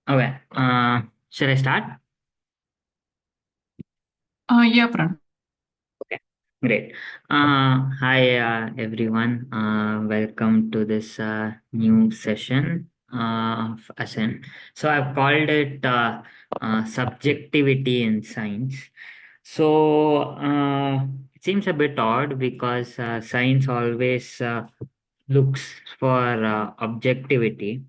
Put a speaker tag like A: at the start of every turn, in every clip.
A: Okay. Should I start?
B: Yeah, Pran.
A: Okay. Great. Hi, everyone. Welcome to this new session of Ascent. So I've called it subjectivity in science. So it seems a bit odd because science always looks for objectivity,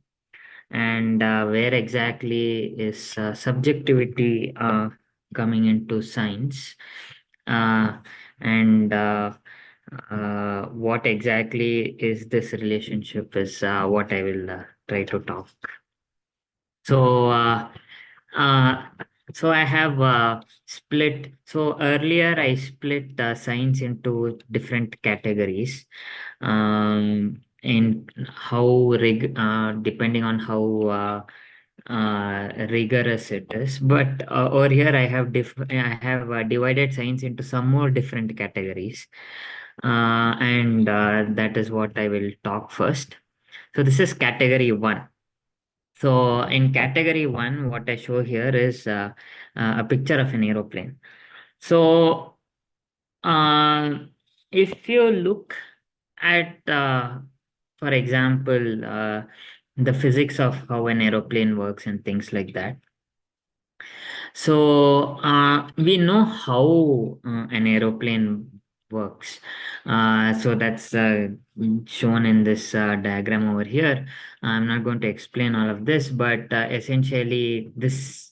A: and where exactly is subjectivity coming into science, uh, and what exactly is this relationship is what I will try to talk. So uh, so I have split. So earlier I split science into different categories, in depending on how rigorous it is. But over here I have divided science into some more different categories, and that is what I will talk first. So this is category one. So in category one, what I show here is a picture of an aeroplane. So uh, if you look at, for example, the physics of how an aeroplane works and things like that. So we know how an aeroplane works. So that's shown in this diagram over here. I'm not going to explain all of this, but essentially this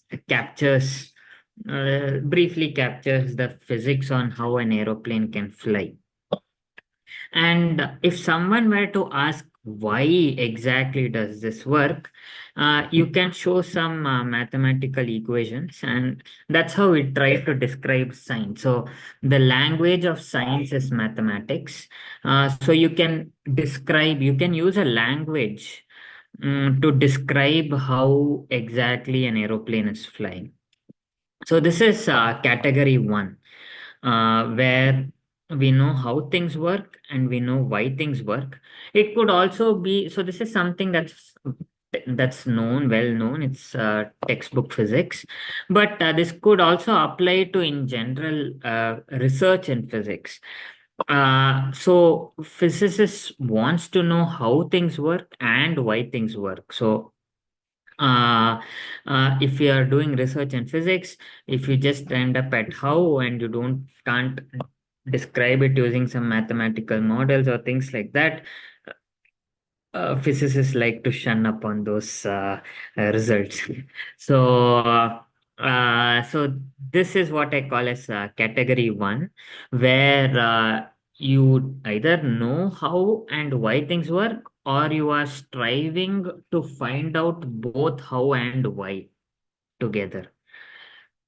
A: briefly captures the physics on how an aeroplane can fly. And if someone were to ask why exactly does this work, you can show some mathematical equations, and that's how we try to describe science. So the language of science is mathematics. So you can use a language to describe how exactly an aeroplane is flying. So this is category one, where we know how things work and we know why things work. It could also be, so this is something that's well known. It's textbook physics, but this could also apply to in general research in physics. So physicists wants to know how things work and why things work. So uh, if you are doing research in physics, if you just end up at how and you can't describe it using some mathematical models or things like that, physicists like to shun upon those results. So so this is what I call as category one, where you either know how and why things work, or you are striving to find out both how and why together.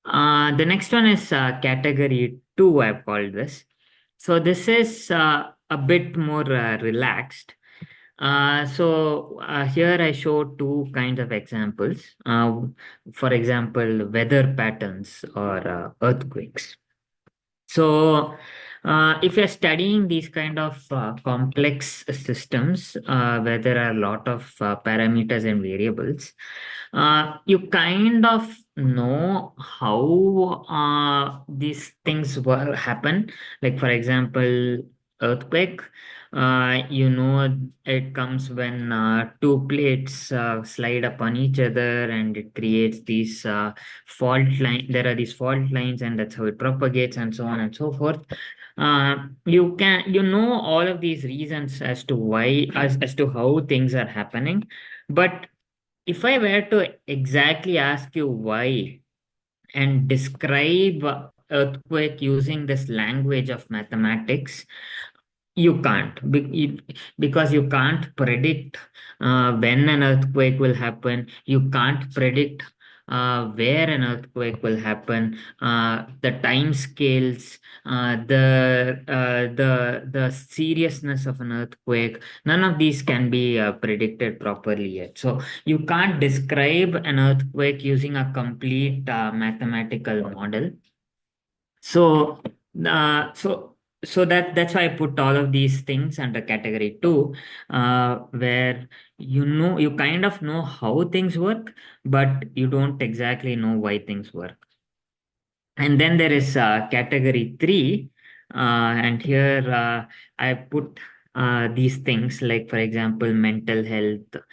A: The next one is category two, I've called this. So this is a bit more relaxed. Here I show two kinds of examples. For example, weather patterns or earthquakes. So, if you're studying these kind of complex systems where there are a lot of parameters and variables, you kind of know how these things happen. Like, for example, earthquake. You know, it comes when two plates slide upon each other and it creates these there are these fault lines, and that's how it propagates and so on and so forth. You know all of these reasons as to as to how things are happening. But if I were to exactly ask you why and describe earthquake using this language of mathematics, you can't, because you can't predict when an earthquake will happen. You can't predict where an earthquake will happen, the time scales, the seriousness of an earthquake. None of these can be predicted properly yet. So you can't describe an earthquake using a complete mathematical model. So, so So that's why I put all of these things under category two, where you kind of know how things work, but you don't exactly know why things work. And then there is category three, and here I put these things like, for example, mental health,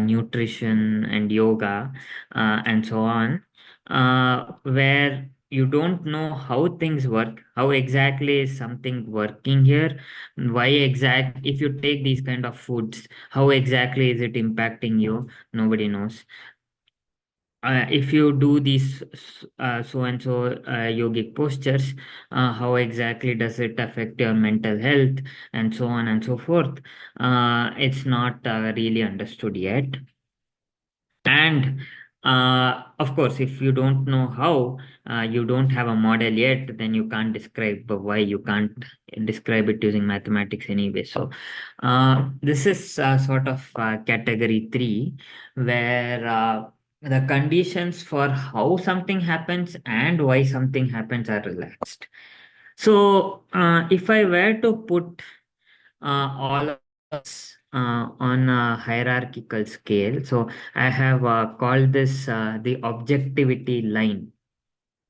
A: nutrition, and yoga, and so on, where you don't know how things work, how exactly is something working here, why exact, if you take these kind of foods, how exactly is it impacting you? Nobody knows. If you do these so and so yogic postures, how exactly does it affect your mental health, and so on and so forth? It's not really understood yet. And of course, if you don't know how, you don't have a model yet, then you can't describe why, you can't describe it using mathematics anyway. So this is sort of category three, where the conditions for how something happens and why something happens are relaxed. So if I were to put all of us on a hierarchical scale. So I have called this the objectivity line.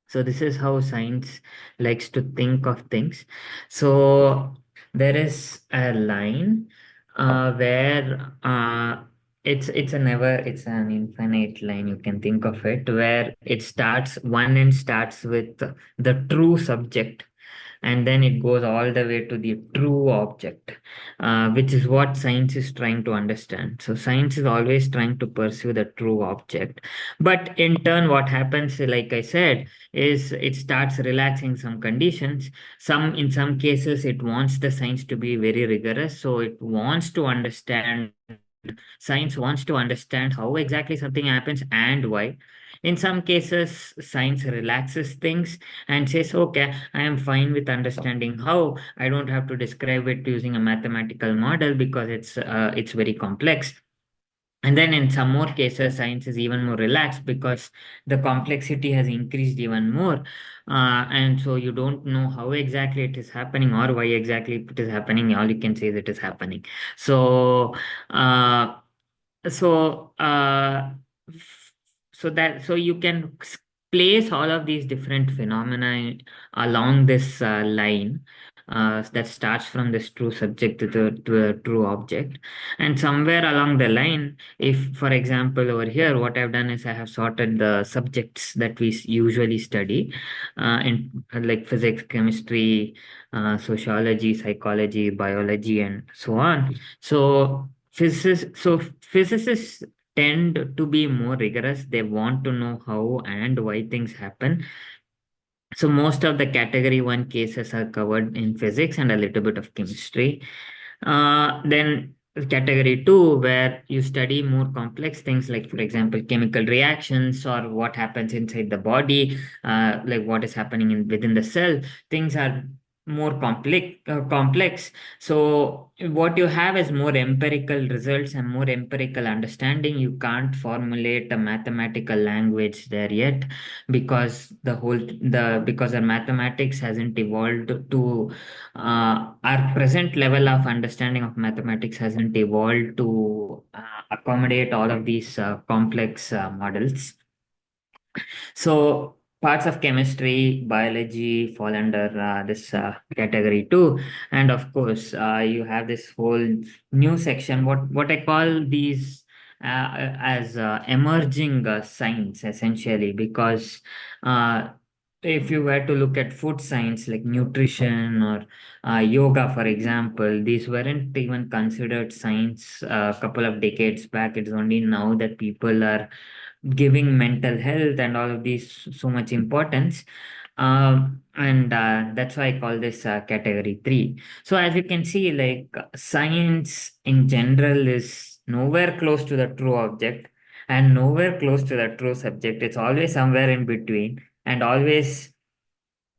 A: So this is how science likes to think of things. So there is a line where it's an infinite line, you can think of it, where it starts, one end starts with the true subject, and then it goes all the way to the true object, which is what science is trying to understand. So science is always trying to pursue the true object, but in turn what happens, like I said, is it starts relaxing some conditions. In some cases it wants the science to be very rigorous, so it wants to understand, science wants to understand how exactly something happens and why. In some cases, science relaxes things and says, okay, I am fine with understanding how. I don't have to describe it using a mathematical model because it's very complex. And then in some more cases, science is even more relaxed because the complexity has increased even more. And so you don't know how exactly it is happening or why exactly it is happening. All you can say is it is happening. So, uh, so so you can place all of these different phenomena along this line that starts from this true subject to a true object. And somewhere along the line, if for example over here what I've done is I have sorted the subjects that we usually study in like physics, chemistry, sociology, psychology, biology, and so on. So physicists tend to be more rigorous. They want to know how and why things happen. So most of the category one cases are covered in physics and a little bit of chemistry. Then category two, where you study more complex things like, for example, chemical reactions or what happens inside the body, like what is happening within the cell. Things are more complex. So what you have is more empirical results and more empirical understanding. You can't formulate a mathematical language there yet because because our mathematics hasn't evolved to our present level of understanding of mathematics hasn't evolved to accommodate all of these complex models. So parts of chemistry, biology fall under this category too. And of course, you have this whole new section, what I call these as emerging science, essentially, because uh, if you were to look at food science like nutrition or yoga, for example, these weren't even considered science a couple of decades back. It's only now that people are giving mental health and all of these so much importance. And that's why I call this category three. So as you can see, like science in general is nowhere close to the true object and nowhere close to the true subject. It's always somewhere in between and always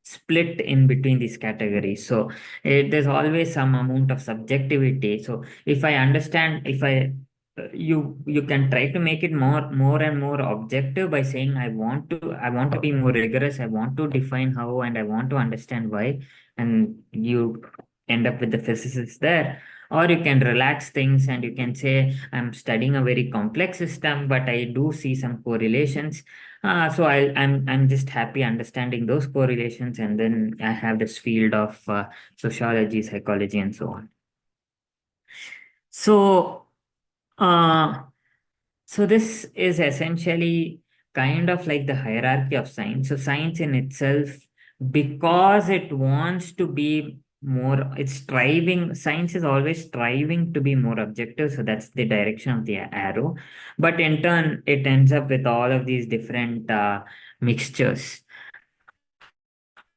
A: split in between these categories. So there's always some amount of subjectivity. So if I understand, if I you can try to make it more and more objective by saying I want to be more rigorous, I want to define how, and I want to understand why, and you end up with the physicists there. Or you can relax things and you can say I'm studying a very complex system, but I do see some correlations. So I'm just happy understanding those correlations, and then I have this field of sociology, psychology, and so on. So uh, so this is essentially kind of like the hierarchy of science. So science in itself, because it wants to be more, it's striving, science is always striving to be more objective. So that's the direction of the arrow. But in turn, it ends up with all of these different mixtures.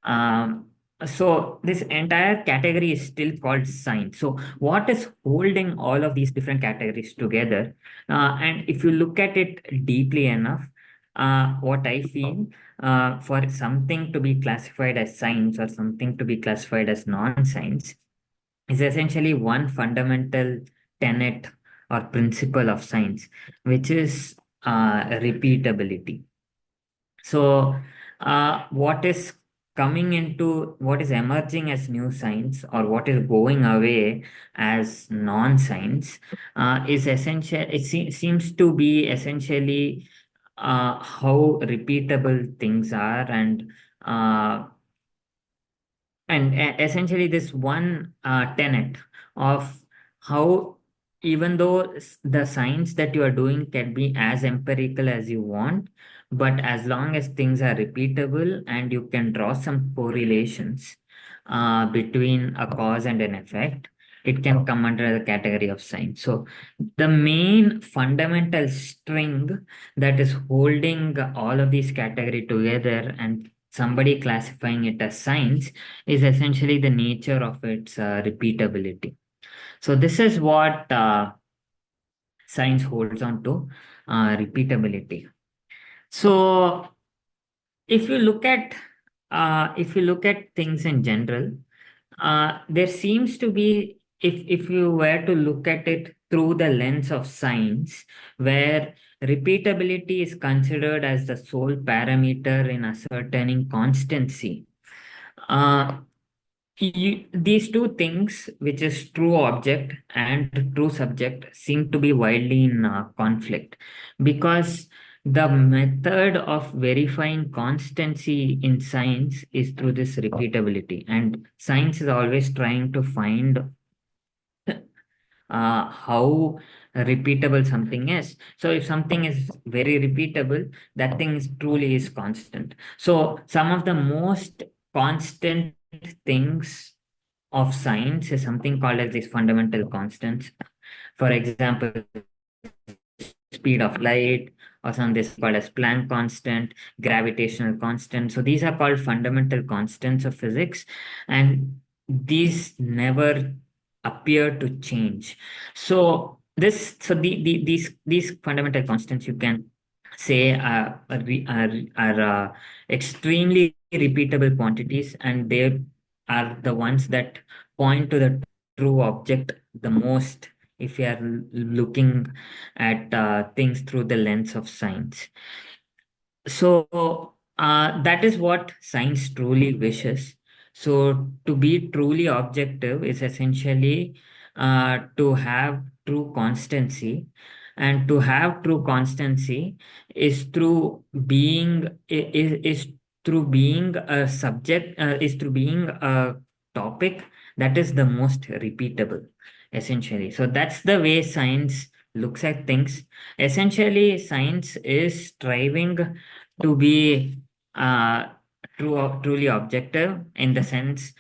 A: Um, so this entire category is still called science. So what is holding all of these different categories together? And if you look at it deeply enough, what I feel, for something to be classified as science or something to be classified as non-science is essentially one fundamental tenet or principle of science, which is repeatability. So, what is emerging as new science, or what is going away as non-science, is essential. Seems to be essentially how repeatable things are, uh, and essentially this one tenet of how, even though the science that you are doing can be as empirical as you want, but as long as things are repeatable and you can draw some correlations between a cause and an effect, it can come under the category of science. So the main fundamental string that is holding all of these category together and somebody classifying it as science is essentially the nature of its repeatability. So this is what science holds on to, repeatability. So if you look at things in general, there seems to be, if you were to look at it through the lens of science, where repeatability is considered as the sole parameter in ascertaining constancy. Uh, these two things, which is true object and true subject, seem to be widely in conflict, because the method of verifying constancy in science is through this repeatability, and science is always trying to find how repeatable something is. So if something is very repeatable, that thing is truly is constant. So some of the most constant things of science is something called as these fundamental constants. For example, speed of light, or some this called as Planck constant, gravitational constant. So these are called fundamental constants of physics, and these never appear to change. So these fundamental constants, you can say, are extremely repeatable quantities, and they are the ones that point to the true object the most if you are looking at things through the lens of science. So that is what science truly wishes. So to be truly objective is essentially to have true constancy, and to have true constancy is through being is through being a subject, is through being a topic that is the most repeatable, essentially. So that's the way science looks at things. Essentially, science is striving to be truly objective, in the sense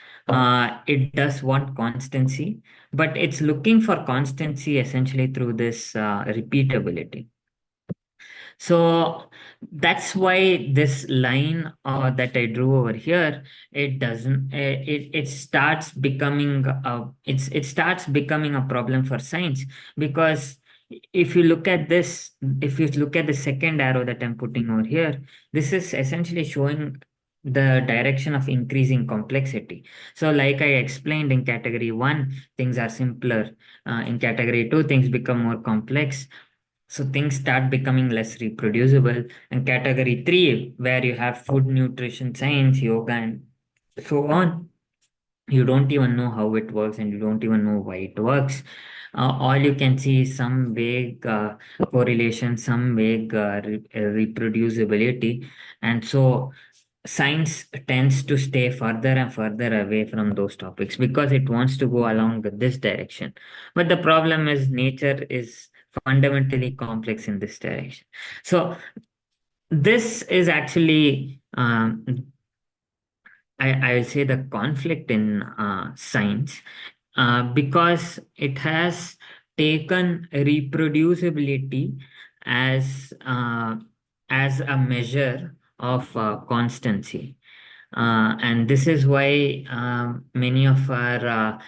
A: it does want constancy, but it's looking for constancy essentially through this repeatability. So that's why this line that I drew over here, it doesn't it starts becoming it starts becoming a problem for science, because if you look at this, if you look at the second arrow that I'm putting over here, this is essentially showing the direction of increasing complexity. So, like I explained in category one, things are simpler. In category two, things become more complex. So things start becoming less reproducible. And category three, where you have food, nutrition, science, yoga, and so on, you don't even know how it works and you don't even know why it works. All you can see is some vague correlation, some vague reproducibility. And so science tends to stay further and further away from those topics because it wants to go along with this direction. But the problem is nature is fundamentally complex in this direction. So this is actually I'll say the conflict in science because it has taken reproducibility as uh, as a measure of constancy. And this is why many of our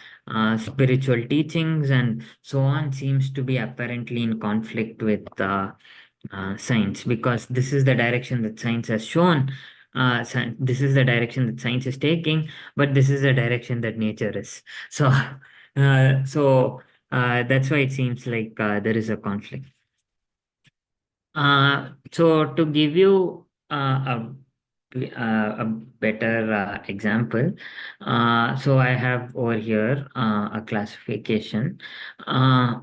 A: spiritual teachings and so on seems to be apparently in conflict with science, because this is the direction that science has shown. This is the direction that science is taking, but this is the direction that nature is. So, that's why it seems like there is a conflict. So to give you a better example, so I have over here a classification. Uh,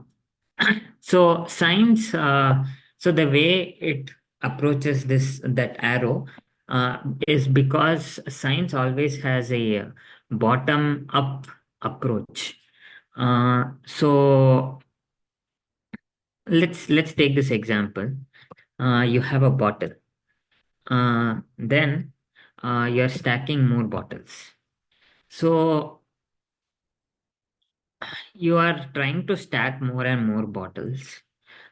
A: so science, so the way it approaches this that arrow uh, is because science always has a bottom up approach. So let's take this example. You have a bottle. Then you're stacking more bottles. So you are trying to stack more and more bottles,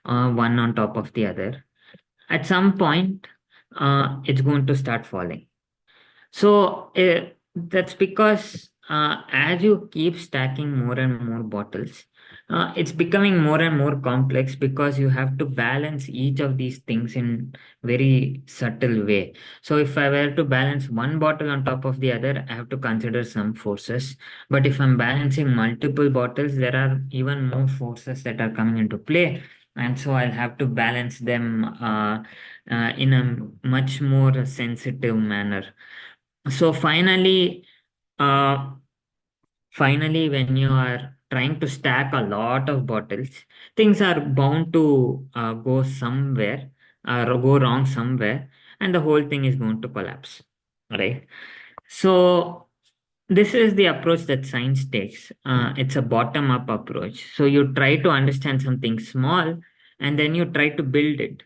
A: one on top of the other. At some point, it's going to start falling. So that's because as you keep stacking more and more bottles, it's becoming more and more complex because you have to balance each of these things in very subtle way. So if I were to balance one bottle on top of the other, I have to consider some forces. But if I'm balancing multiple bottles, there are even more forces that are coming into play. And so I'll have to balance them in a much more sensitive manner. So uh, finally, when you are trying to stack a lot of bottles, things are bound to go somewhere or go wrong somewhere, and the whole thing is going to collapse, right? So this is the approach that science takes. It's a bottom-up approach. So you try to understand something small, and then you try to build it.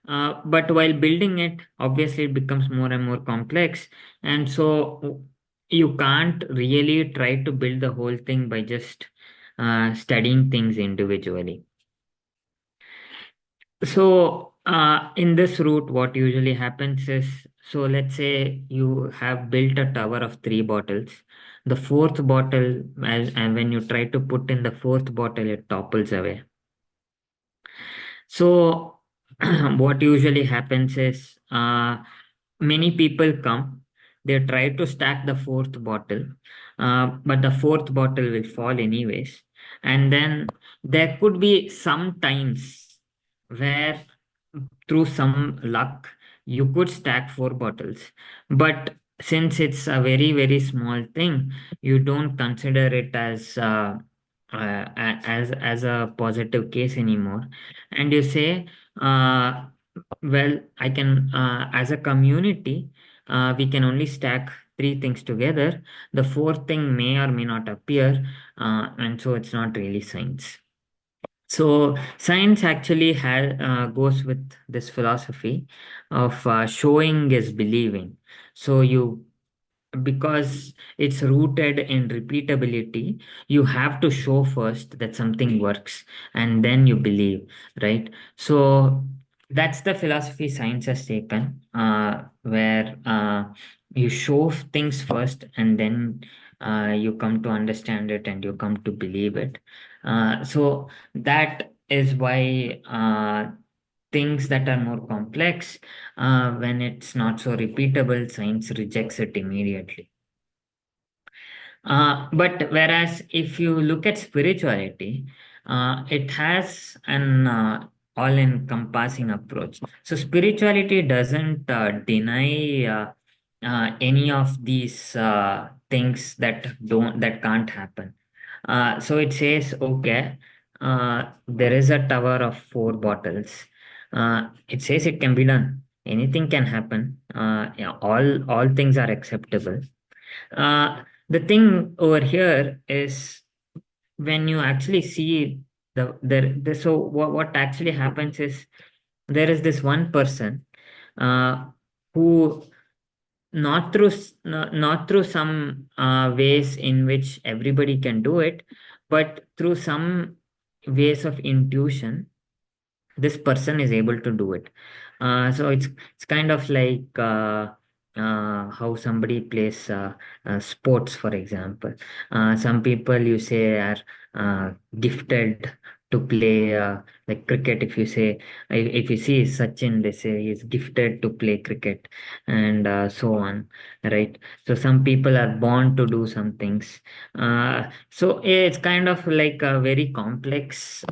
A: But while building it, obviously it becomes more and more complex. And so you can't really try to build the whole thing by just studying things individually. So in this route, what usually happens is, so let's say you have built a tower of three bottles. The fourth bottle, and when you try to put in the fourth bottle, it topples away. So what usually happens is many people come, they try to stack the fourth bottle, but the fourth bottle will fall anyways. And then there could be some times where, through some luck, you could stack four bottles. But since it's a very, very small thing, you don't consider it as a positive case anymore. And you say, uh, well, I can, as a community, we can only stack three things together. The fourth thing may or may not appear, and so it's not really science. So science actually goes with this philosophy of showing is believing. So you, because it's rooted in repeatability, you have to show first that something works and then you believe, right? So that's the philosophy science has taken, where you show things first and then you come to understand it and you come to believe it. So that is why things that are more complex, when it's not so repeatable, science rejects it immediately. But whereas if you look at spirituality, it has an all-encompassing approach. So spirituality doesn't deny any of these things that can't happen. So it says, okay, there is a tower of four bottles. It says it can be done. Anything can happen. Yeah, all things are acceptable. The thing over here is when you actually see so what actually happens is there is this one person uh, who not through some ways in which everybody can do it, but through some ways of intuition this person is able to do it. So it's kind of like how somebody plays sports, for example. Some people you say are gifted to play like cricket. If you say, if you see Sachin, they say he's gifted to play cricket, and so on, right? So some people are born to do some things. So it's kind of like a very complex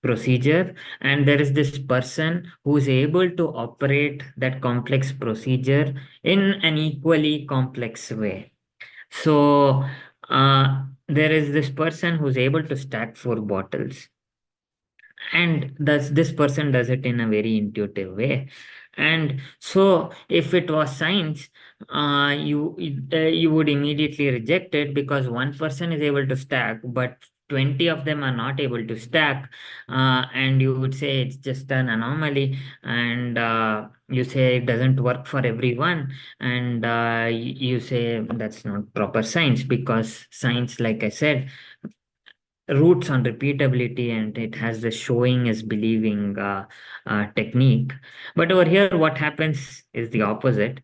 A: procedure, and there is this person who is able to operate that complex procedure in an equally complex way. So there is this person who's able to stack four bottles, and this person does it in a very intuitive way. And so if it was science, you would immediately reject it because one person is able to stack but 20 of them are not able to stack. And you would say it's just an anomaly, and you say it doesn't work for everyone, and you say that's not proper science, because science, like I said, roots on repeatability, and it has the showing is believing technique. But over here what happens is the opposite.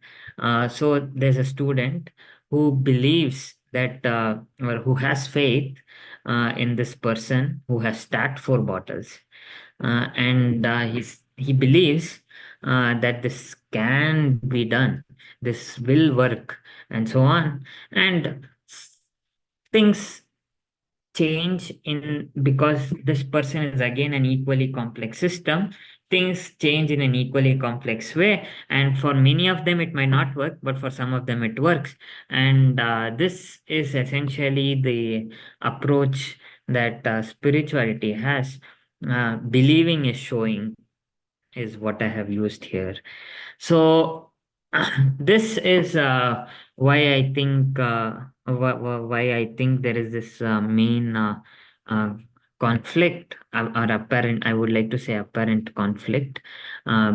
A: So there's a student who believes that or who has faith in this person who has stacked four bottles, and he believes that this can be done, this will work, and so on. And things change in because this person is again an equally complex system. Things change in an equally complex way, and for many of them it might not work, but for some of them it works. And this is essentially the approach that spirituality has. Believing is showing is what I have used here. So this is why I think why I think there is this main uh, conflict, or apparent, I would like to say apparent conflict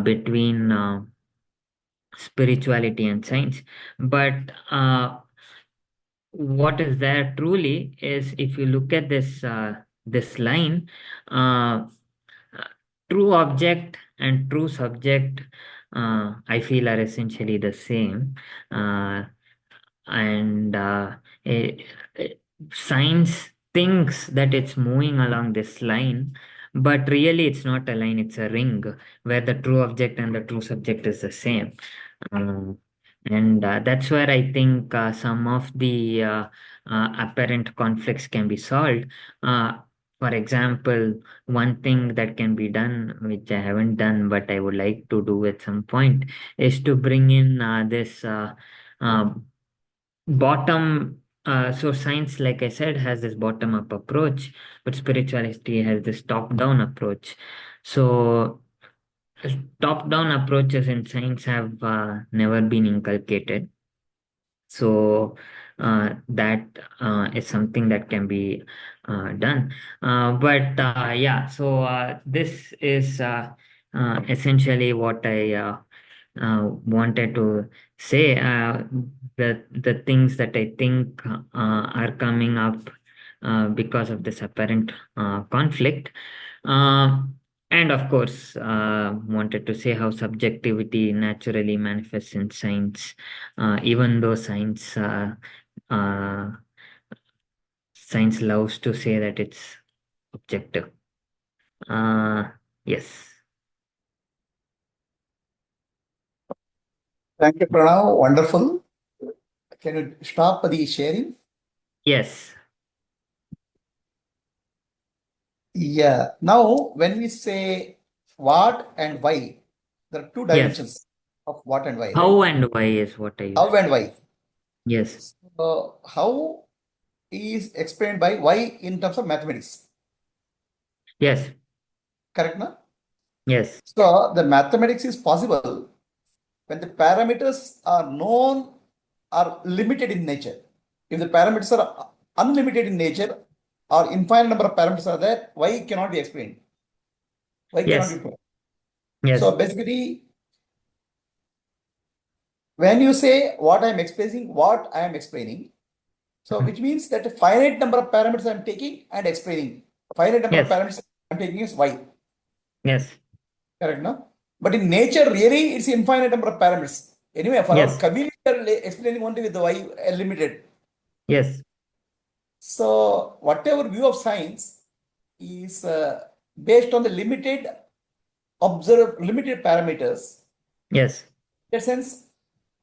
A: between spirituality and science. But what is there truly is, if you look at this line, uh, true object and true subject, I feel, are essentially the same. Uh, and eh, eh, Science thinks that it's moving along this line, but really it's not a line, it's a ring where the true object and the true subject is the same. Um, and That's where I think some of the apparent conflicts can be solved. Uh, for example, one thing that can be done, which I haven't done, but I would like to do at some point, is to bring in this uh, bottom. So science, like I said, has this bottom up approach, but spirituality has this top down approach. So top down approaches in science have never been inculcated. So that is something that can be done. But Yeah, so this is essentially what I wanted to say. The things that I think are coming up because of this apparent conflict. Uh, and of course, wanted to say how subjectivity naturally manifests in science, even though uh, science loves to say that it's objective. Uh, yes.
B: Thank you, Pranav. Wonderful. Can you stop the sharing?
A: Yes.
B: Yeah. Now, when we say what and why, there are two
A: Yes.
B: dimensions of what and why, right?
A: How and why is what I
B: How
A: use.
B: and why.
A: Yes.
B: So, how is explained by why in terms of mathematics,
A: Yes.
B: correct? Na?
A: Yes.
B: So, the mathematics is possible when the parameters are known or limited in nature. If the parameters are unlimited in nature or infinite number of parameters are there, why cannot be explained? Why cannot be
A: Yes.
B: proven?
A: Yes.
B: So basically, when you say what I am explaining, so
A: Mhm.
B: which means that a finite number of parameters I am taking and explaining. A finite number of
A: Yes.
B: parameters I am taking is y,
A: Yes.
B: correct? No? But in nature, really, it's infinite number of parameters. Anyway, for our
A: Yes.
B: convenience, we are explaining only with the y limited.
A: Yes.
B: So whatever view of science is based on the limited parameters.
A: Yes.
B: In that sense,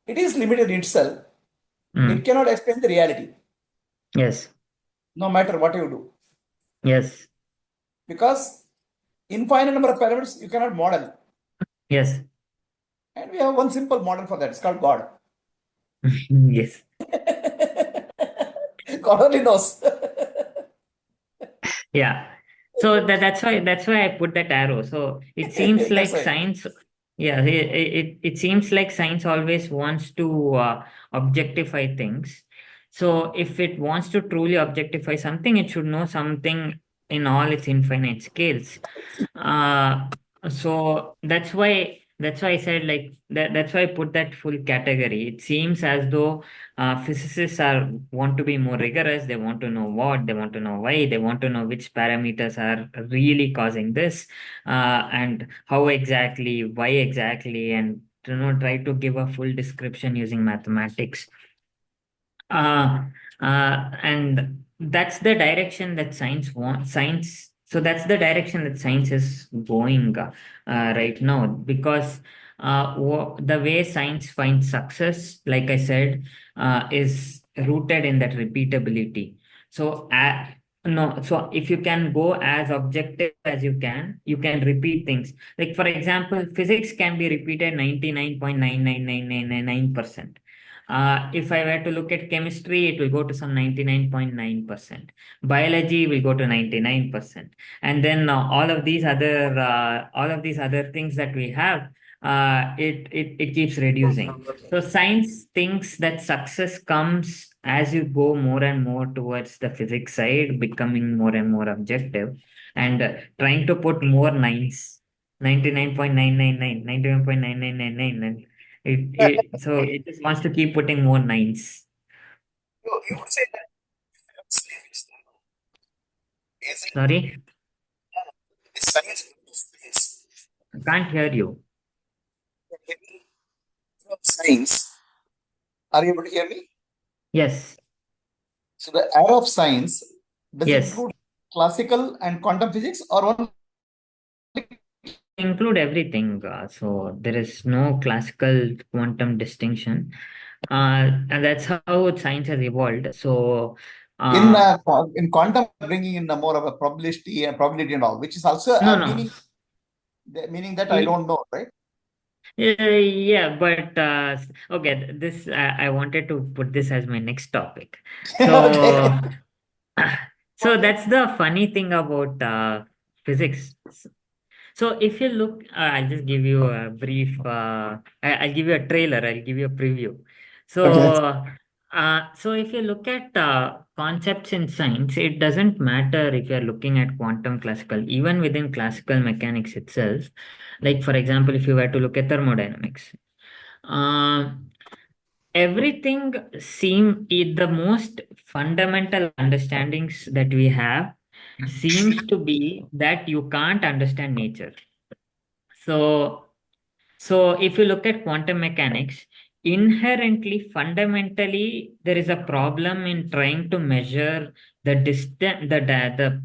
B: it is limited in itself. It
A: Mm.
B: cannot explain the reality,
A: Yes.
B: no matter what you do.
A: Yes.
B: Because infinite number of parameters you cannot model.
A: Yes.
B: And we have one simple model for that. It's called God.
A: Yes.
B: God only knows.
A: Yeah. So that's why I put that arrow. So it seems
B: That's
A: like
B: why.
A: science, yeah, it seems like science always wants to objectify things. So if it wants to truly objectify something, it should know something in all its infinite scales. Uh, so that's why I said like that's why I put that full category. It seems as though physicists are want to be more rigorous. They want to know what, they want to know why, they want to know which parameters are really causing this, and how exactly, why exactly, and try to give a full description using mathematics. uh, and that's the direction that science wants. Science. So that's the direction that science is going right now, because the way science finds success, like I said, is rooted in that repeatability. So, no, so if you can go as objective as you can repeat things. Like for example, physics can be repeated 99.99999%. If I were to look at chemistry, it will go to some 99.9%. Biology will go to 99%. And then all of these other things that we have, it keeps reducing. So science thinks that success comes as you go more and more towards the physics side, becoming more and more objective, and trying to put more nines, 99.999, 99.9999. So it just wants to keep putting more nines.
B: You would say that is
A: Sorry,
B: it science is
A: I can't hear you.
B: from science. Are you able to hear me?
A: Yes,
B: So the era of science, does it
A: yes,
B: include classical and quantum physics or only
A: include everything. So there is no classical quantum distinction, and that's how science has evolved. So, uh,
B: in quantum bringing in a more of a probability and all, which is also
A: no,
B: a
A: no.
B: meaning that I
A: Y-
B: don't know, right?
A: Yeah, but okay, this I wanted to put this as my next topic.
B: Okay.
A: So, so that's the funny thing about physics. So if you look, I'll just give you a brief. I'll give you a trailer. I'll give you a preview.
B: Okay.
A: So if you look at concepts in science, it doesn't matter if you're looking at quantum classical, even within classical mechanics itself. Like for example, if you were to look at thermodynamics, uh, everything the most fundamental understandings that we have seems to be that you can't understand nature. So, so if you look at quantum mechanics, inherently, fundamentally, there is a problem in trying to measure the distance, the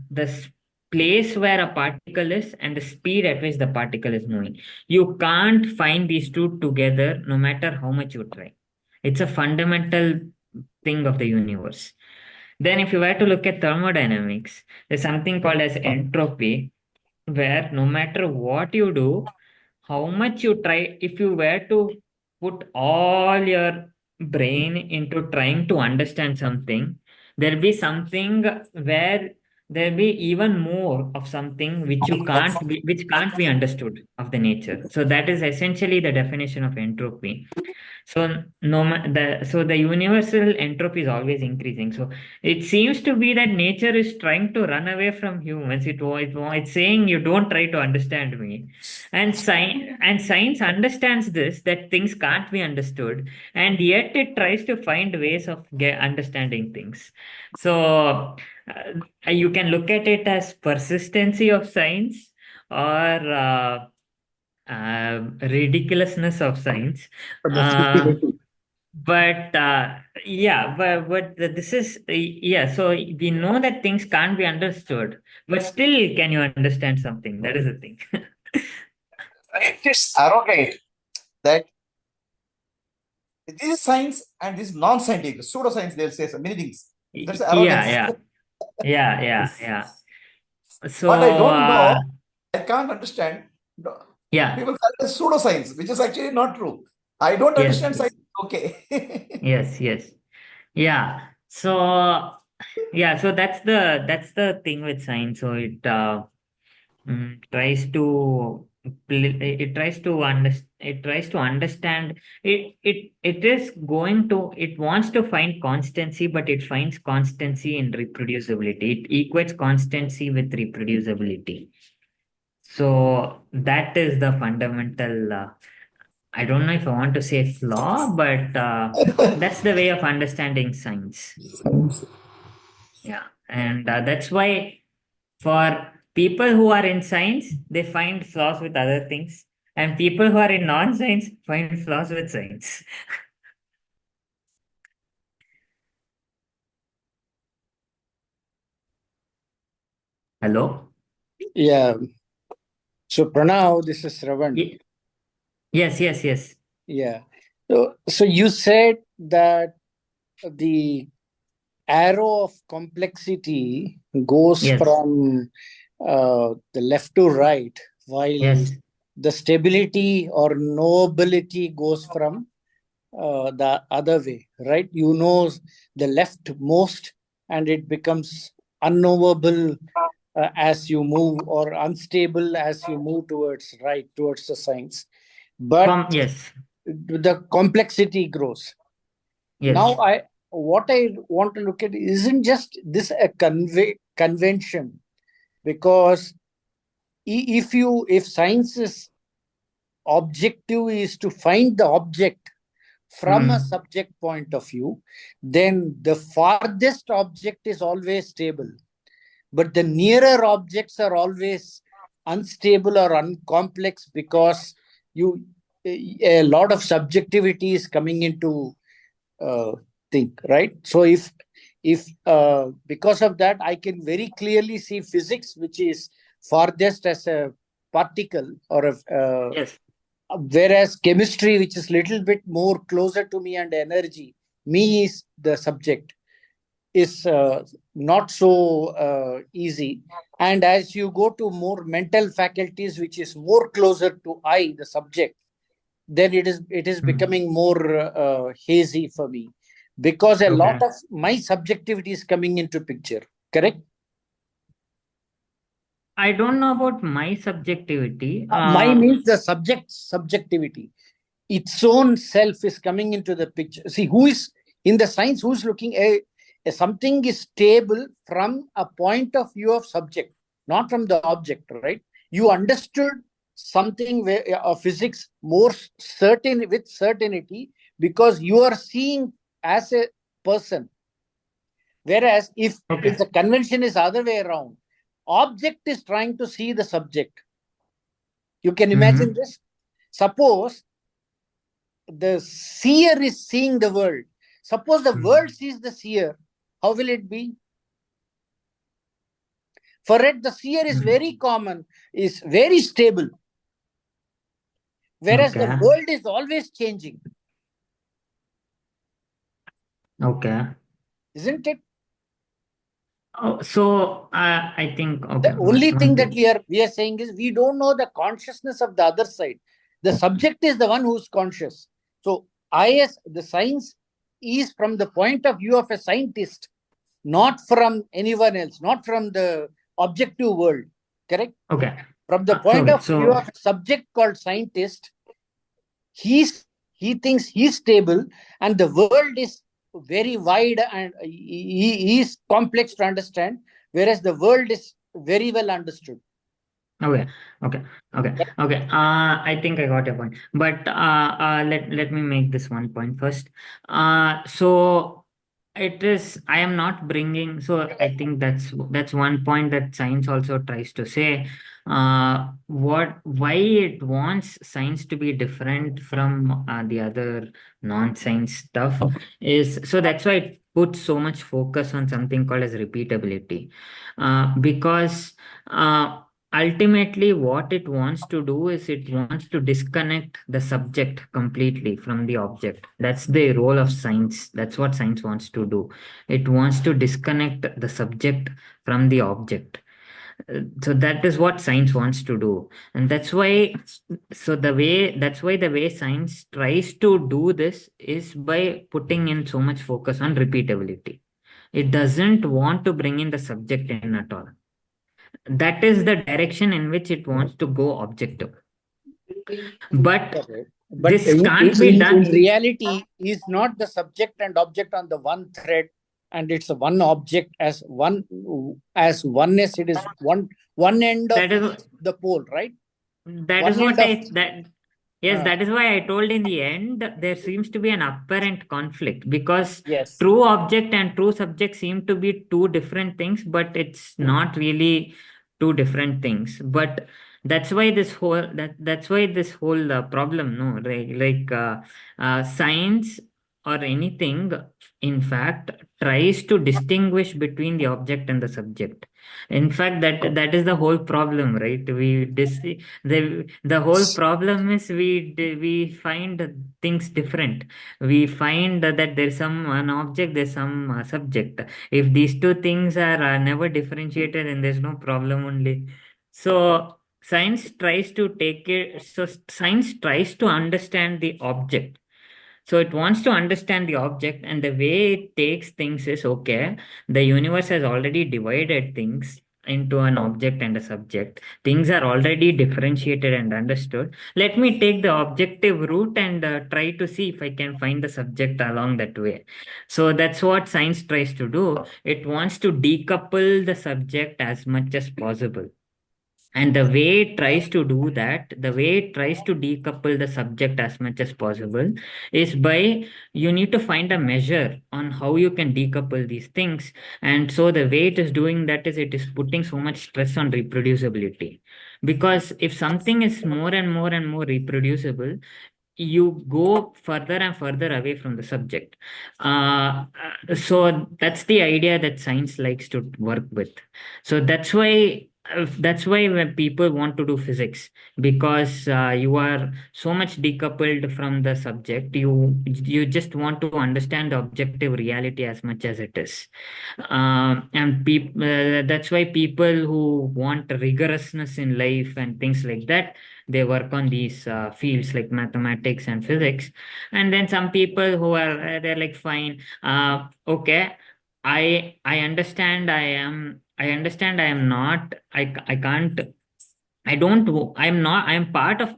A: place where a particle is and the speed at which the particle is moving. You can't find these two together no matter how much you try. It's a fundamental thing of the universe. Then, if you were to look at thermodynamics, there's something called as entropy, where no matter what you do, how much you try, if you were to put all your brain into trying to understand something, there'll be something where there'll be even more of something which can't be understood of the nature. So that is essentially the definition of entropy. So the universal entropy is always increasing. So it seems to be that nature is trying to run away from humans. It's saying you don't try to understand me, and science understands this, that things can't be understood, and yet it tries to find ways of understanding things. So you can look at it as persistency of science, or ridiculousness of science. Uh, but yeah, but this is yeah. So we know that things can't be understood, but still, can you understand something? That is the thing.
B: It is arrogant that this is science and this is non-scientific, pseudoscience, they'll say so many things. That's
A: Yeah,
B: arrogance.
A: yeah, yeah, yeah, yeah. So
B: What I don't know, I can't understand. No,
A: yeah,
B: people call it pseudoscience, which is actually not true. I don't
A: yes,
B: understand
A: yes,
B: science. Okay.
A: yes, yes, yeah. So yeah, so that's the thing with science. So tries to it tries to understand it wants to find constancy, but it finds constancy in reproducibility. It equates constancy with reproducibility. So that is the fundamental, I don't know if I want to say flaw, but that's the way of understanding science. Yeah, and that's why for people who are in science, they find flaws with other things, and people who are in non-science find flaws with science. Hello?
C: Yeah. So Pranav, this is Ravan.
A: Yes, yes, yes.
C: Yeah. So you said that the arrow of complexity goes
A: Yes,
C: from the left to right, while
A: yes.
C: the stability or knowability goes from the other way, right? You know the left most, and it becomes unknowable as you move, or unstable as you move towards right, towards the science. But
A: Yes,
C: the complexity grows.
A: yes.
C: Now, what I want to look at isn't just this a convention, because if science's objective is to find the object from a
A: Mm.
C: subject point of view, then the farthest object is always stable, but the nearer objects are always unstable or uncomplex, because you a lot of subjectivity is coming into uh, thing, right? So if because of that, I can very clearly see physics, which is farthest as a particle, or
A: Yes.
C: whereas chemistry, which is little bit more closer to me, and energy, me is the subject, is not so easy. And as you go to more mental faculties, which is more closer to I, the subject, then it is
A: Mm.
C: becoming more hazy for me, because a lot
A: Okay.
C: of my subjectivity is coming into picture. Correct?
A: I don't know about my subjectivity.
C: My means the subjectivity, its own self is coming into the picture. See, who is in the science, who's looking a something is stable from a point of view of subject, not from the object, right? You understood something of physics more certain, with certainty, because you are seeing as a person. Whereas if
A: Okay.
C: the convention is other way around, object is trying to see the subject. You can imagine
A: Mm-hmm.
C: this. Suppose the seer is seeing the world. Suppose the world sees the seer, how will it be? For it, the sphere is very common, is very stable. Whereas the
A: Okay.
C: world is always changing,
A: Okay.
C: isn't it?
A: Oh, so I think okay.
C: The only
A: One
C: thing that
A: thing.
C: we are saying is we don't know the consciousness of the other side. The subject is the one who's conscious. So IS, the science is from the point of view of a scientist, not from anyone else, not from the objective world. Correct?
A: Okay.
C: From the
A: So
C: point
A: okay.
C: of view
A: So
C: of a subject called scientist, he thinks he's stable, and the world is very wide and he is complex to understand, whereas the world is very well understood.
A: okay. Okay. Okay. Okay. I think I got your point. But let me make this one point first. So it is, I am not bringing, so I think that's one point that science also tries to say. Why it wants science to be different from the other non-science stuff is, so that's why it puts so much focus on something called as repeatability. Because ultimately what it wants to do is it wants to disconnect the subject completely from the object. That's the role of science. That's what science wants to do. It wants to disconnect the subject from the object. So that is what science wants to do. And that's why, that's why the way science tries to do this is by putting in so much focus on repeatability. It doesn't want to bring in the subject in at all. That is the direction in which it wants to go objective. But
C: Okay. But
A: this can't be
C: in
A: done.
C: reality, is not the subject and object on the one thread, and it's one object as oneness. It is one end of
A: That is
C: the pole, right?
A: that is
C: One end
A: what
C: of
A: I that yes, that is why I told in the end there seems to be an apparent conflict, because
C: yes.
A: true object and true subject seem to be two different things, but it's not really two different things. But that's why this whole problem, no, science or anything, in fact, tries to distinguish between the object and the subject. In fact, that is the whole problem, right? The whole problem is we find things different. We find that there's some an object, there's some subject. If these two things are never differentiated, then there's no problem only. So science tries to take it. So science tries to understand the object. So it wants to understand the object, and the way it takes things is, okay, the universe has already divided things into an object and a subject. Things are already differentiated and understood. Let me take the objective route and try to see if I can find the subject along that way. So that's what science tries to do. It wants to decouple the subject as much as possible. And the way it tries to do that, the way it tries to decouple the subject as much as possible, is by, you need to find a measure on how you can decouple these things. And so the way it is doing that is it is putting so much stress on reproducibility. Because if something is more and more and more reproducible, you go further and further away from the subject. So that's the idea that science likes to work with. So that's why when people want to do physics, because you are so much decoupled from the subject, you just want to understand the objective reality as much as it is. That's why people who want rigorousness in life and things like that, they work on these fields like mathematics and physics. And then some people who are they're like, fine, okay, I understand, I am not, I can't, I don't I'm not I'm part of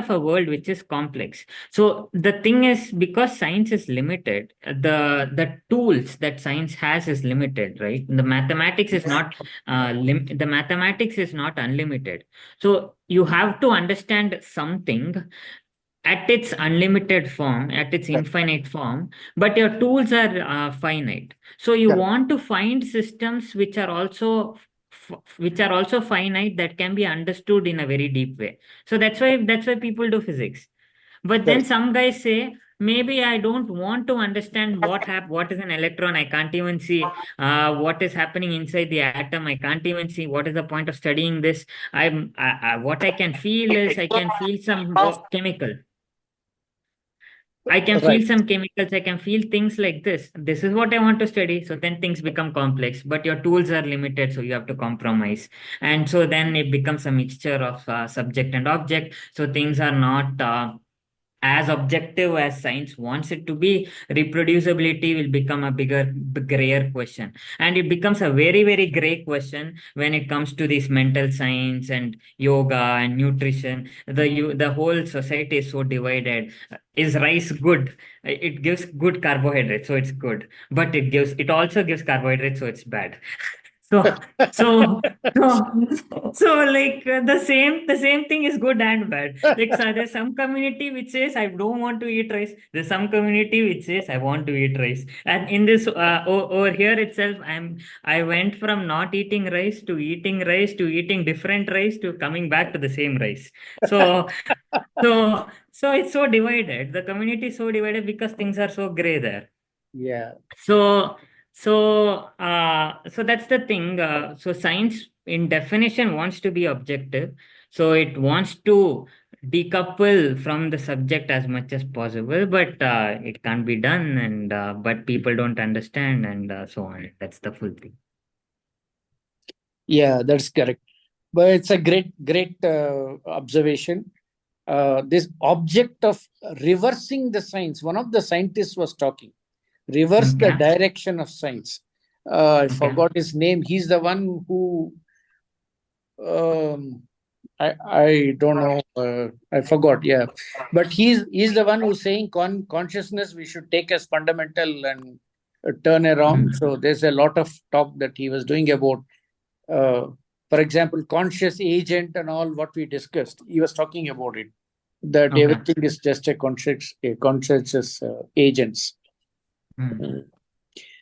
A: a world which is complex. So the thing is, because science is limited, the tools that science has is limited, right? The mathematics is not unlimited. So you have to understand something at its unlimited form, at its
C: Correct.
A: infinite form, but your tools are finite. So you
C: Correct.
A: want to find systems which are also finite, that can be understood in a very deep way. So that's why people do physics. But then
C: Correct.
A: some guys say, maybe I don't want to understand what is an electron. I can't even see what is happening inside the atom. I can't even see what is the point of studying this. What I can feel is I can feel some chemical. I can
C: Right.
A: feel some chemicals. I can feel things like this. This is what I want to study. So then things become complex, but your tools are limited. So you have to compromise. And so then it becomes a mixture of subject and object. So things are not as objective as science wants it to be. Reproducibility will become a grayer question, and it becomes a very, very gray question when it comes to this mental science and yoga and nutrition. The whole society is so divided. Is rice good? It gives good carbohydrates, so it's good, but it also gives carbohydrates, so it's bad. So, so, like the same thing is good and bad. Like, so there's some community which says I don't want to eat rice. There's some community which says I want to eat rice. And in this over here itself, I went from not eating rice to eating rice to eating different rice to coming back to the same rice. So, so it's so divided. The community is so divided because things are so gray there.
C: Yeah.
A: So, so that's the thing. So science in definition wants to be objective. So it wants to decouple from the subject as much as possible, but it can't be done, and but people don't understand, and so on. That's the full thing.
C: Yeah, that's correct. But it's a great observation. This object of reversing the science, one of the scientists was talking, reverse the
A: Okay.
C: direction of science. I
A: Okay.
C: forgot his name. He's the one who, I don't know. I forgot. Yeah, but he's the one who's saying consciousness we should take as fundamental and turn around. So there's a lot of talk that he was doing about, for example, conscious agent and all what we discussed. He was talking about it, that
A: Okay.
C: everything is just a conscious agents.
A: Mm.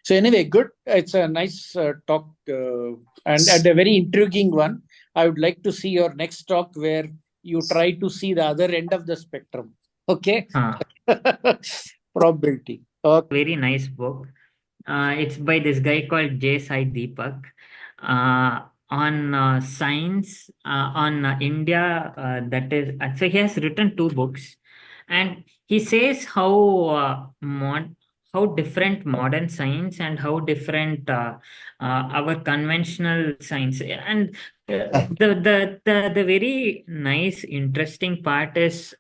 C: So anyway, good. It's a nice talk and a very intriguing one. I would like to see your next talk where you try to see the other end of the spectrum. Okay. Probability. Okay.
A: Very nice book. It's by this guy called J. Sai Deepak. On science, on India, that is, so he has written two books, and he says how different modern science and how different our conventional science. And the very nice, interesting part is.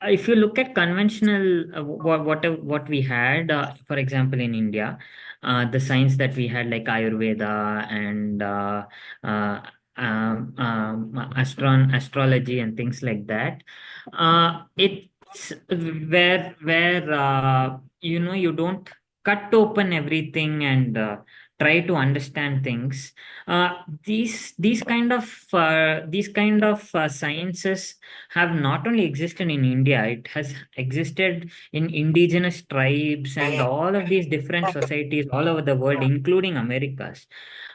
A: If you look at conventional what we had, for example, in India, the science that we had like Ayurveda and uh, astrology and things like that, it's where you don't cut open everything and try to understand things. These kind of sciences have not only existed in India, it has existed in indigenous tribes and all of these different societies all over the world, including Americas.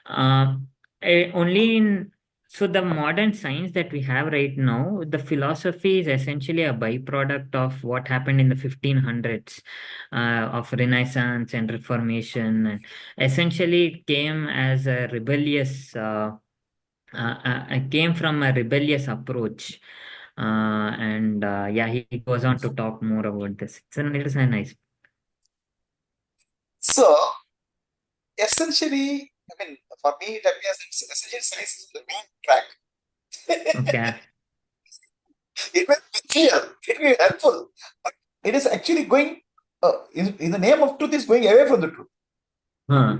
A: Uh, only in So the modern science that we have right now, the philosophy is essentially a byproduct of what happened in the 1500s, of Renaissance and Reformation, and essentially it came as a rebellious. I came from a rebellious approach. And yeah, he goes on to talk more about this. It is a nice.
B: So essentially, I mean, for me, it appears that essentially science is the wrong track.
A: Okay.
B: It will be clear, it will be helpful, but it is actually going, in the name of truth, is going away from the truth.
A: Huh.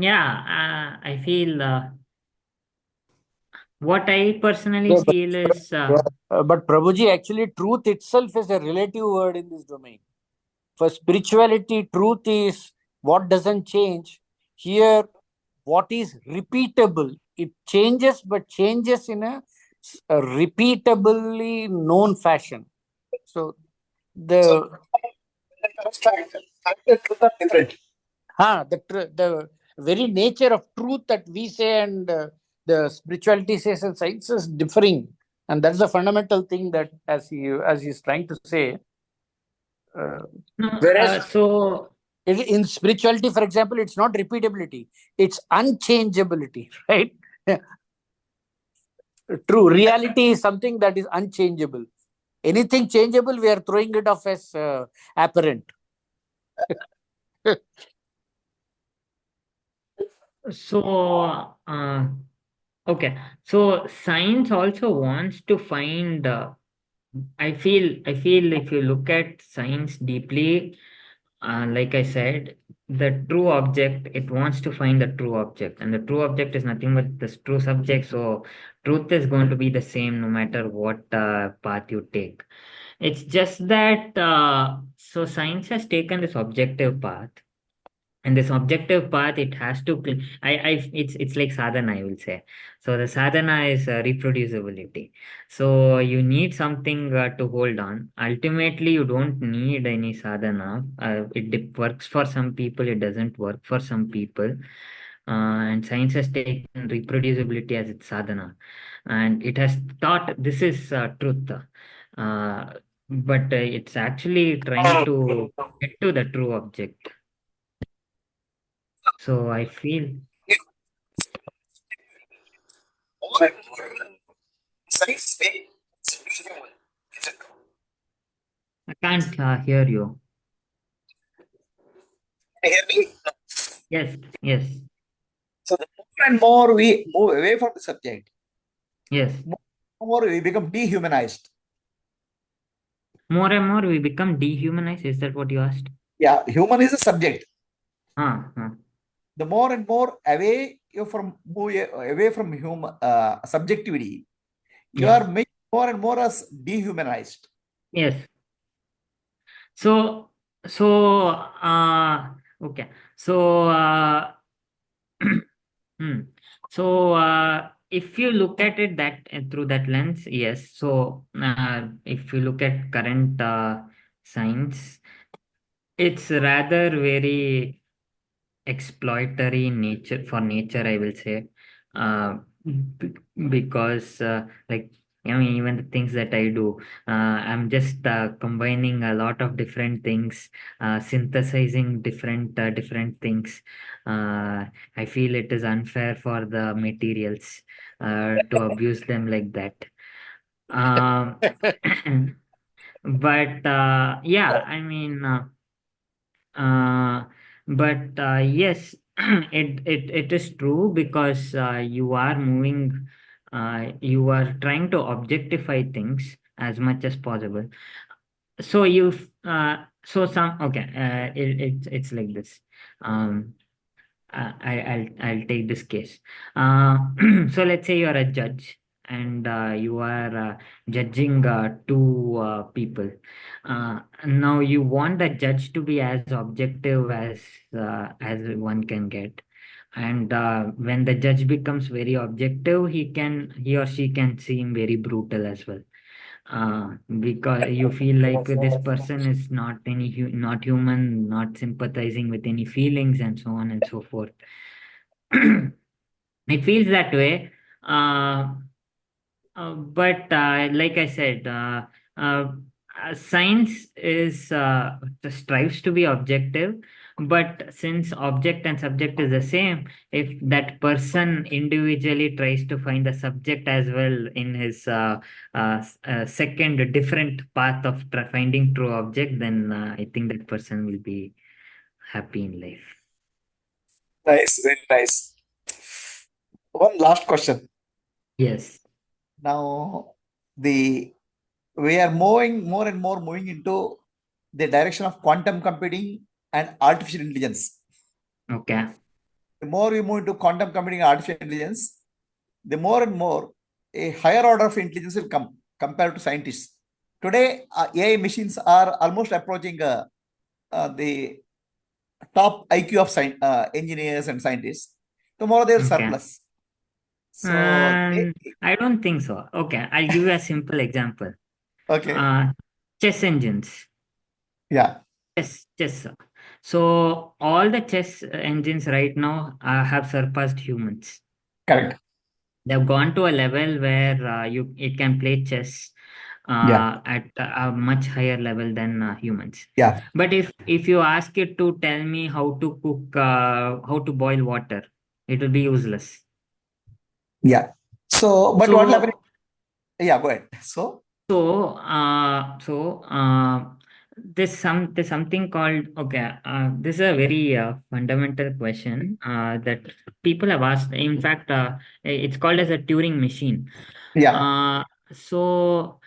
A: Yeah, I feel what I personally
C: Yeah,
A: feel is
C: but Prabhuji, actually, truth itself is a relative word in this domain. For spirituality, truth is what doesn't change. Here, what is repeatable? It changes, but changes in a repeatably known fashion. So the
B: Truth are different.
C: the very nature of truth that we say and the spirituality says and science is differing. And that's the fundamental thing that, as he's trying to say.
A: No,
C: Whereas
A: so
C: in spirituality, for example, it's not repeatability, it's unchangeability, right? True. Reality is something that is unchangeable. Anything changeable, we are throwing it off as apparent.
A: so okay. So science also wants to find. I feel if you look at science deeply, like I said, the true object, it wants to find the true object, and the true object is nothing but this true subject. So truth is going to be the same no matter what path you take. It's just that so science has taken this objective path, and this objective path, it has to it's like sadhana, I will say. So the sadhana is reproducibility. So you need something to hold on. Ultimately you don't need any sadhana. Works for some people, it doesn't work for some people. And science has taken reproducibility as its sadhana, and it has thought this is truth. But it's actually trying to get to the true object. So I feel
B: More and more science way it's human. Is it true?
A: I can't hear you.
B: Can you hear me?
A: Yes, yes,
B: So the more and more we move away from the subject,
A: yes.
B: more and more we become dehumanized.
A: More and more we become dehumanized. Is that what you asked?
B: Yeah, human is a subject.
A: Huh.
B: The more and more away you from move away from human subjectivity, you
A: Yeah.
B: are making more and more as dehumanized.
A: Yes. So, so, okay. So, hmm. So, if you look at it that through that lens, yes. So, if you look at current science, it's rather very exploitatory nature for nature, I will say. Because like, I mean, even the things that I do, I'm just combining a lot of different things, synthesizing different things. I feel it is unfair for the materials to abuse them like that. um, but yeah, I mean, uh, but yes, it is true, because you are moving, you are trying to objectify things as much as possible. So so some, okay, it's like this. Um, I'll take this case. Uh, so let's say you're a judge, and you are judging two people. Now you want the judge to be as objective as one can get. And when the judge becomes very objective, he or she can seem very brutal as well. Because you feel like this person is not human, not sympathizing with any feelings, and so on and so forth. It feels that way. Uh, but like I said, uh, science is strives to be objective. But since object and subject is the same, if that person individually tries to find the subject as well in his second different path of finding true object, then I think that person will be happy in life.
B: Nice, very nice. One last question.
A: Yes.
B: Now, the we are moving more and more moving into the direction of quantum computing and artificial intelligence.
A: Okay.
B: The more we move into quantum computing and artificial intelligence, the more and more a higher order of intelligence will come compared to scientists. Today, AI machines are almost approaching the top IQ of engineers and scientists. Tomorrow, they're
A: Okay.
B: surplus. So,
A: I don't think so. Okay, I'll give you a simple example.
B: okay,
A: Uh, chess engines.
B: yeah,
A: Chess. So all the chess engines right now have surpassed humans.
B: correct.
A: they've gone to a level where it can play chess
B: Yeah.
A: at a much higher level than humans.
B: Yeah.
A: But if you ask it to tell me how to cook, how to boil water, it will be useless.
B: Yeah. So, but what will happen?
A: So
B: Yeah, go ahead. So,
A: so there's something called, okay, this is a very fundamental question that people have asked. In fact, it's called as a Turing machine.
B: yeah.
A: So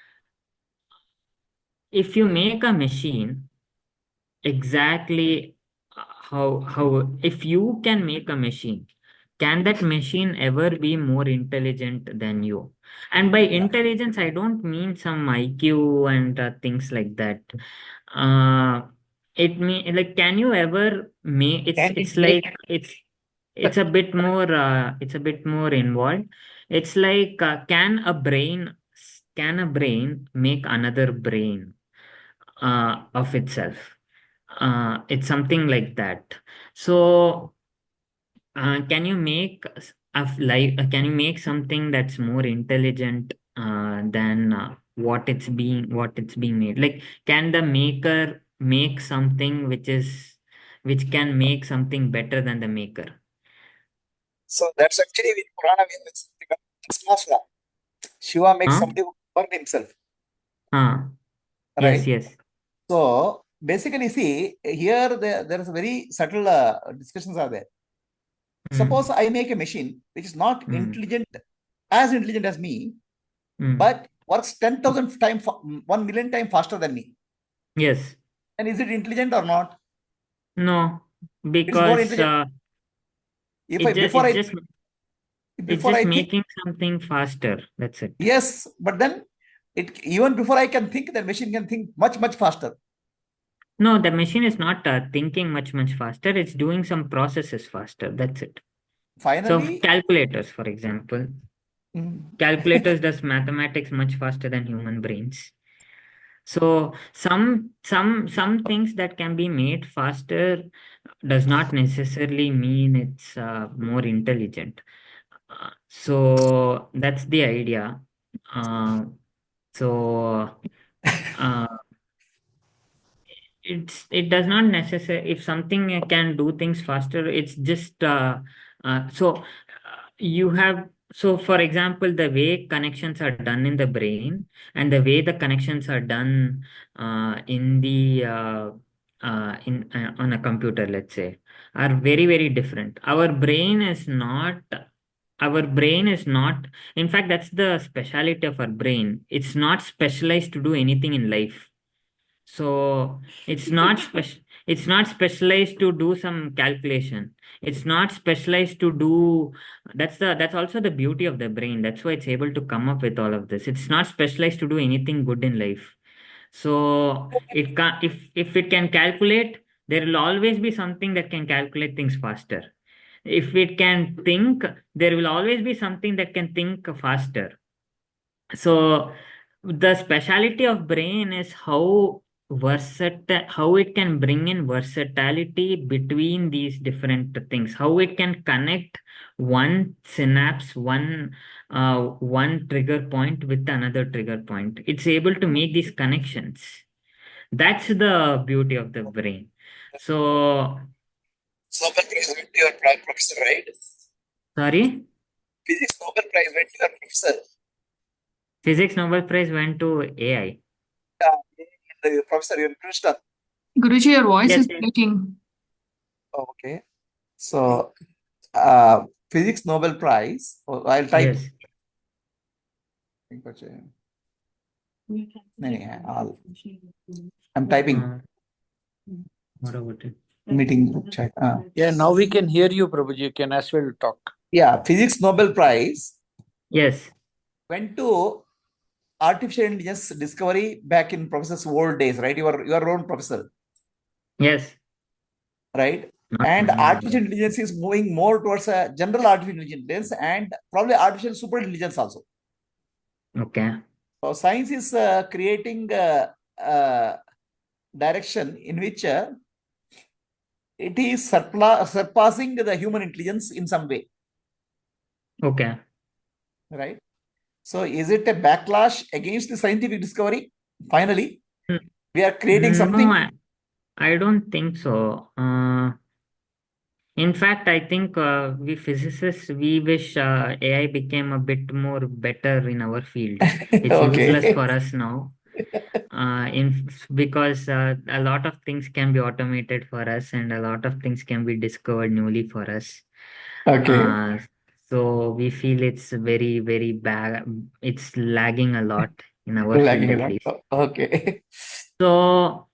A: if you make a machine exactly how if you can make a machine, can that machine ever be more intelligent than you? And by
B: Yeah.
A: intelligence, I don't mean some IQ and things like that. uh it mean, like, can you ever make,
C: Can it
A: it's
C: make
A: like it's a bit more involved. It's like, can a brain make another brain of itself? It's something like that. So, can you make can you make something that's more intelligent than what it's being made? Like, can the maker make something which can make something better than the maker?
B: So that's actually in Purana we have something called Asmafra. Shiva makes
A: Huh?
B: somebody who burned himself,
A: Yes,
B: right?
A: yes.
B: So basically, see here there is a very subtle discussions are there. Suppose
A: Mm,
B: I make a machine which is not
A: mm,
B: as intelligent as me,
A: mm.
B: but works 10,000 times, 1 million times faster than me.
A: Yes.
B: And is it intelligent or not?
A: No,
B: It is more
A: because
B: intelligent. If
A: it
B: I
A: just it's
B: before
A: just
B: I think,
A: making something faster. That's it.
B: yes, but then it even before I can think, the machine can think much faster.
A: No, the machine is not thinking much faster. It's doing some processes faster. That's it. So
B: Finally,
A: calculators, for example,
B: mm,
A: calculators does mathematics much faster than human brains. So some things that can be made faster does not necessarily mean it's more intelligent. So that's the idea. Uh, so uh, it does not necessarily, if something can do things faster, it's just you have, so for example, the way connections are done in the brain and the way the connections are done in the in on a computer, let's say, are very different. Our brain is not, in fact, that's the speciality of our brain. It's not specialized to do anything in life. So it's not specialized to do some calculation. It's not specialized to do, that's also the beauty of the brain. That's why it's able to come up with all of this. It's not specialized to do anything good in life. So it can, if it can calculate, there will always be something that can calculate things faster. If it can think, there will always be something that can think faster. So the speciality of brain is how versatile, how it can bring in versatility between these different things, how it can connect one synapse, one trigger point with another trigger point. It's able to make these connections. That's the beauty of the brain. So,
B: Nobel Prize went to your professor, right?
A: sorry,
B: Physics Nobel Prize went to your professor.
A: physics Nobel Prize went to AI.
B: The professor, your Princeton.
D: Guruji, your voice
A: Yes,
D: is breaking.
B: Okay. So, Physics Nobel Prize. I'll type.
A: yes.
B: I'm typing.
A: What about it?
B: Meeting chat.
C: Yeah, now we can hear you, Prabhuji. You can as well talk.
B: Yeah, Physics Nobel Prize
A: Yes.
B: went to artificial intelligence discovery back in professor's old days, right? Your own professor,
A: Yes.
B: right?
A: Not
B: And
A: mine.
B: artificial intelligence is moving more towards a general artificial intelligence and probably artificial super intelligence also.
A: Okay.
B: So science is creating a direction in which it is surpassing the human intelligence in some way.
A: Okay.
B: right? So is it a backlash against the scientific discovery? Finally, we are creating
A: No,
B: something.
A: I don't think so. In fact, I think we physicists, we wish AI became a bit more better in our field. It's useless
B: Okay.
A: for us now. Because a lot of things can be automated for us and a lot of things can be discovered newly for us.
B: Okay.
A: Uh, so we feel it's very, very bad. It's lagging a lot in our field
B: Lagging a
A: at
B: lot.
A: least.
B: Okay.
A: So,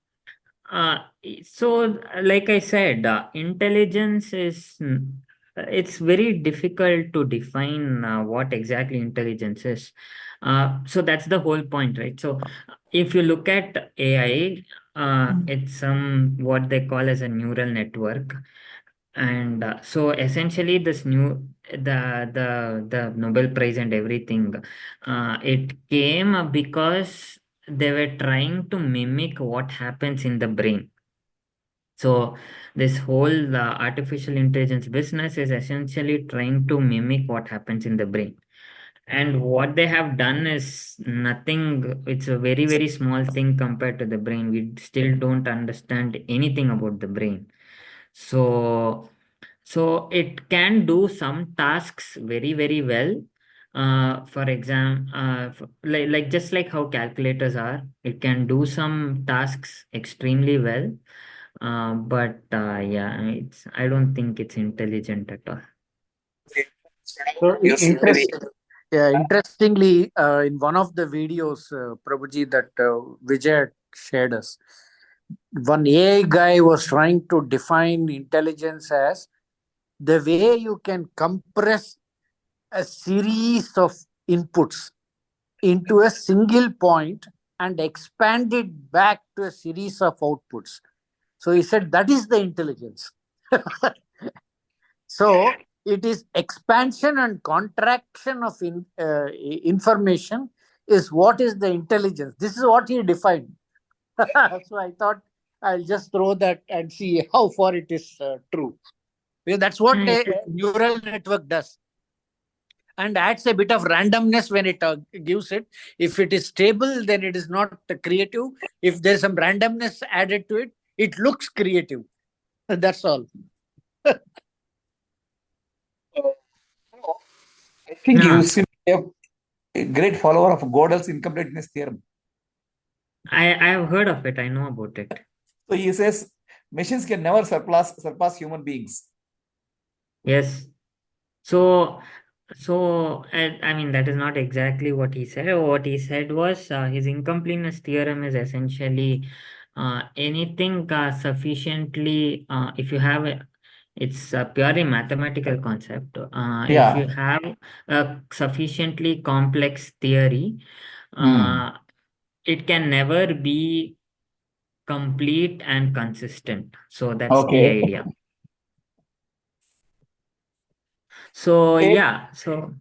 A: uh, like I said, intelligence is, it's very difficult to define what exactly intelligence is. So that's the whole point, right? So if you look at AI, it's what they call as a neural network. And so essentially this the Nobel Prize and everything, it came because they were trying to mimic what happens in the brain. So this whole artificial intelligence business is essentially trying to mimic what happens in the brain. And what they have done is nothing, it's a very, very small thing compared to the brain. We still don't understand anything about the brain. So it can do some tasks very, very well. For example, like just like how calculators are, it can do some tasks extremely well. But yeah, I don't think it's intelligent at all.
C: So
B: You seem very.
C: yeah, interestingly, in one of the videos, Prabhuji, that Vijay shared us, one AI guy was trying to define intelligence as the way you can compress a series of inputs into a single point and expand it back to a series of outputs. So he said that is the intelligence. So it is expansion and contraction of information is what is the intelligence. This is what he defined. So I thought I'll just throw that and see how far it is true. Because that's what
A: Yeah,
C: a neural network does, and adds a bit of randomness when it gives it. If it is stable, then it is not creative. If there's some randomness added to it, it looks creative. That's all.
B: I think you
A: no,
B: seem to be a great follower of Gödel's incompleteness theorem.
A: I have heard of it. I know about it.
B: So he says machines can never surpass human beings.
A: Yes. So, I mean, that is not exactly what he said. What he said was his incompleteness theorem is essentially anything sufficiently, if you have it's a purely mathematical concept. If
B: Yeah.
A: you have a sufficiently complex theory,
B: Hmm.
A: uh, it can never be complete and consistent. So that's the
B: Okay.
A: idea. So
B: Okay.
A: yeah, so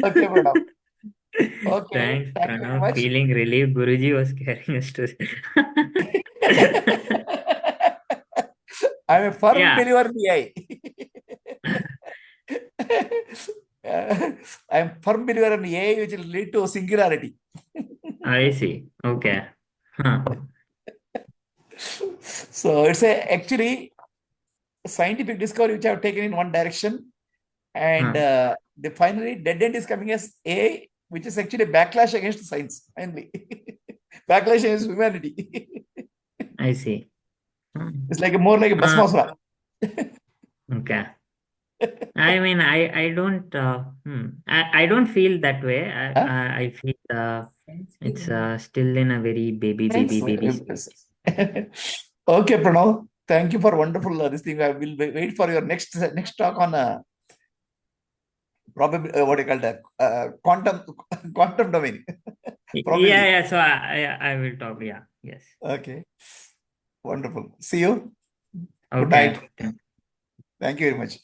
B: Okay, Pranav. Okay.
A: Thanks,
B: Thank you very
A: Pranav.
B: much.
A: Feeling relieved. Guruji was carrying us to.
B: I'm a firm
A: Yeah,
B: believer in AI. I'm firm believer in AI, which will lead to singularity.
A: I see. Okay. Huh.
B: So it's a actually scientific discovery which have taken in one direction, and
A: Huh.
B: the finally dead end is coming as AI, which is actually a backlash against science. Finally, backlash against humanity.
A: I see. Hmm.
B: It's like more like a
A: Uh,
B: Bhasmasura.
A: okay. I mean, I don't. I don't feel that way.
B: Huh?
A: I feel it's still in a very baby stage.
B: Okay, Pranav. Thank you for wonderful this thing. I will wait for your next talk on probably what do you call that quantum quantum domain.
A: Yeah,
B: Probably.
A: yeah. So I will talk. Yeah. Yes.
B: Okay. Wonderful. See you. Good
A: Okay.
B: night. Thank you very much.